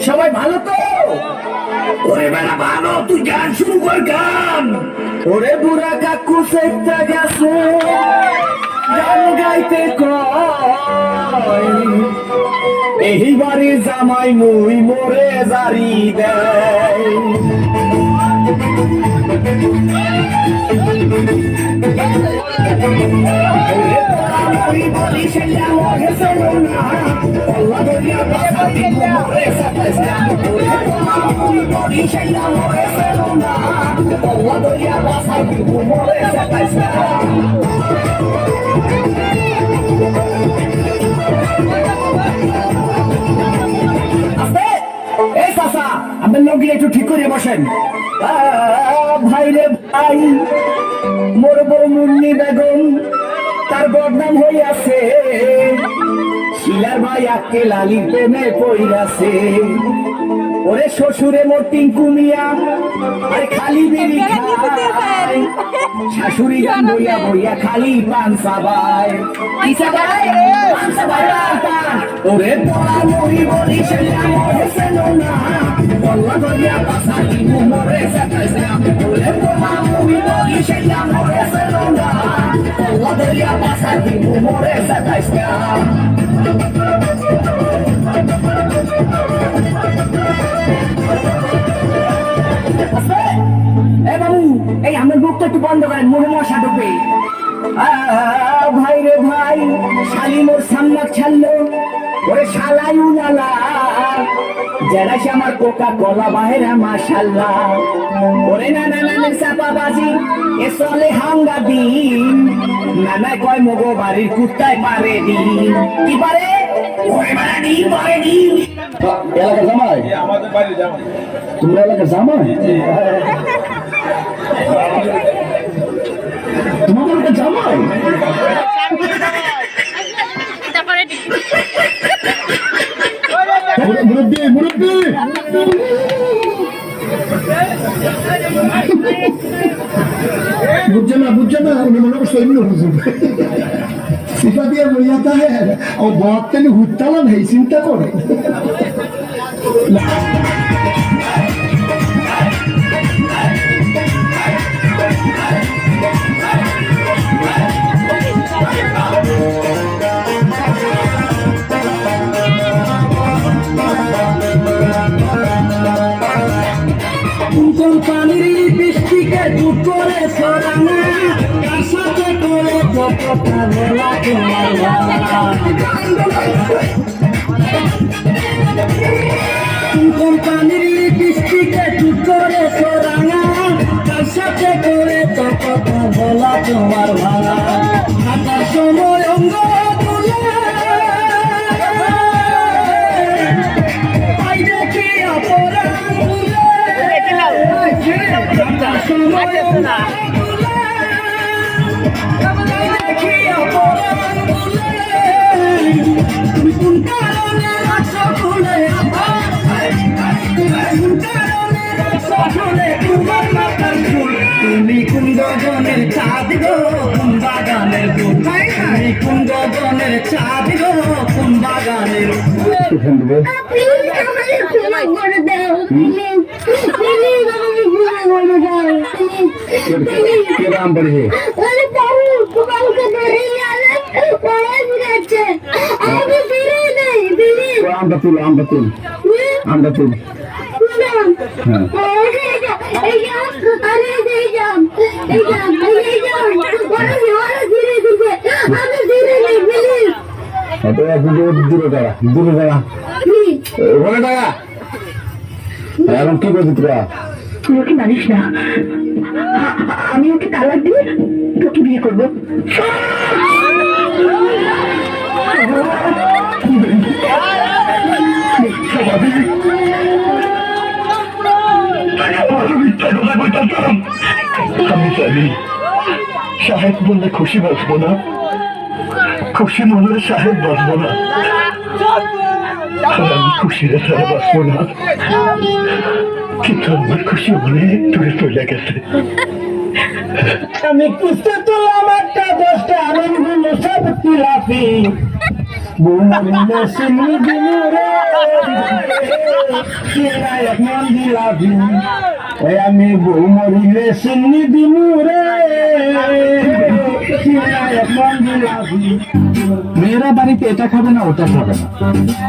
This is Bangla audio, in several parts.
সবাই ভালো তো? ওরে বেলা ভালো, তুই গান শুরু কর গান। ওরে বুড়া কাকু সেটা গেছে গান গাইতে কয়, এই বাড়ির জামাই মুই মোরে জারি দেয়। আপনার লোক একটু ঠিক করে বসেন। ভাই রে ভাই, মোর বউ মুন্নি বেগম তার বদনাম হইয়াছে, শিলার ভাই আকে লালি প্রেমে পইরাছে। ওরে শ্বশুরে মোর টিঙ্কু মিয়া আর খালি বিড়ি খায়, শাশুড়ি গান বইয়া বইয়া খালি পান সাবাই। ওরে পড়া মরি বলি সেটা মরেছে না, বল্লা ধরিয়া পাশা দিমু মরেছে কাইসা। ওরে পড়া মরি বলি সেটা মরেছে না, বল্লা ধরিয়া পাশা দিমু মরেছে কাইসা। বাবু, এই আমার বুকটা একটু বন্ধ করেন, মনে মশা ঢুকবে। ভাই রে ভাই, শালি মোর সামনা ছাড়লো, ওরে শালাই উনালা যারা সে আমার কোকা কলা বাহেরা মাশাল্লাহ। ওরে না না না চাপা বাজি এ চলে হাঙ্গা দিন, নানা কয় মগো বাড়ির কুত্তায় পারে দিন। কি পারে? ওরে মারা দিন পারে দিন। এলাকার জামাই? আমাদের বাড়ির জামাই। তোমরা এলাকার জামাই? তোমাদের একটা জামাই? মুরব্বী মুরব্বী, বুঝছে না উনি মনে করছে অন্য হুজুর সিফা দিয়ে বইয়াতা হ্যাঁ ও বদ কেন হুত্তালা নেই চিন্তা করে। পানির বৃষ্টিকে চুপ করে সরানা, তার সাথে করে কথা বলা তোমার পানির বৃষ্টিকে চুপ করে সরানা, তার সাথে করে কথা বলা তোমার ভাড়া। হাঁটার সময় অঙ্গ তুলে দেখি অপরাধ তুমি কোন গগনের চাঁদ গো কোন বাগানের ফুল, তুমি কোন গগনের চাঁদ গো কোন বাগানের আমরা তুল আমরা তুল আমরা তুল। দূরে দাঁড়া দূরে দাঁড়া ওখানে দাঁড়া। এখন কি করবি তোরা? তুই ওকে মানিস না, আমি ওকে তালাক দিয়ে তোকে বিয়ে করবো। আমি জানি সাহেব বললে খুশি বাঁচবো না, খুশি মনে সাহেব বাঁচবো না, আমি খুশি রেখে বাঁচবো না, কিন্তু আমার খুশি অনেক দূরে চলে গেছে। আমি খুঁজতে তুললাম একটা 10টা আনন্দগুলো সব তিলাপি, বৌমরিলে সিন্নি দিনু রে সিনায়ক মন দিলাবি ওই আমি বৌমরিলে সিন্নি দিনু রে সিনায়ক মন দিলাবি। মেয়েরা বাড়িতে এটা খাবে না ওটা খাবে না,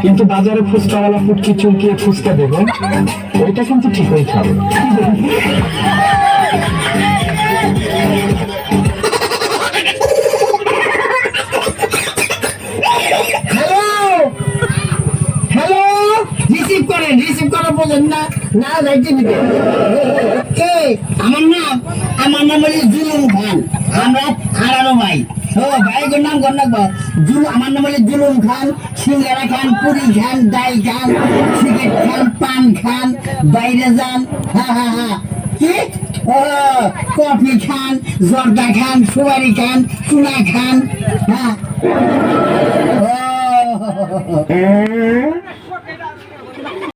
কিন্তু বাজারে ফুচকাওয়ালা ফুটকি চুলকিয়ে ফুচকা দেবে ওইটা কিন্তু ঠিকই খাবে। রিসিভ করেন বলেন না না যাইতে দিতে। আমার নাম হলো জুলুম খান, আমরা হারানো ভাই। ও ভাই গোর নাম কর না আমার নাম হলো জুলুম খান। সিঙ্গারা খান, পুরি খান, ডাল খান, সিগারেট খান, পান খান, বাইরে যান। কি কফি খান, জর্দা খান, সুপারি খান, চুনা খান। হ্যাঁ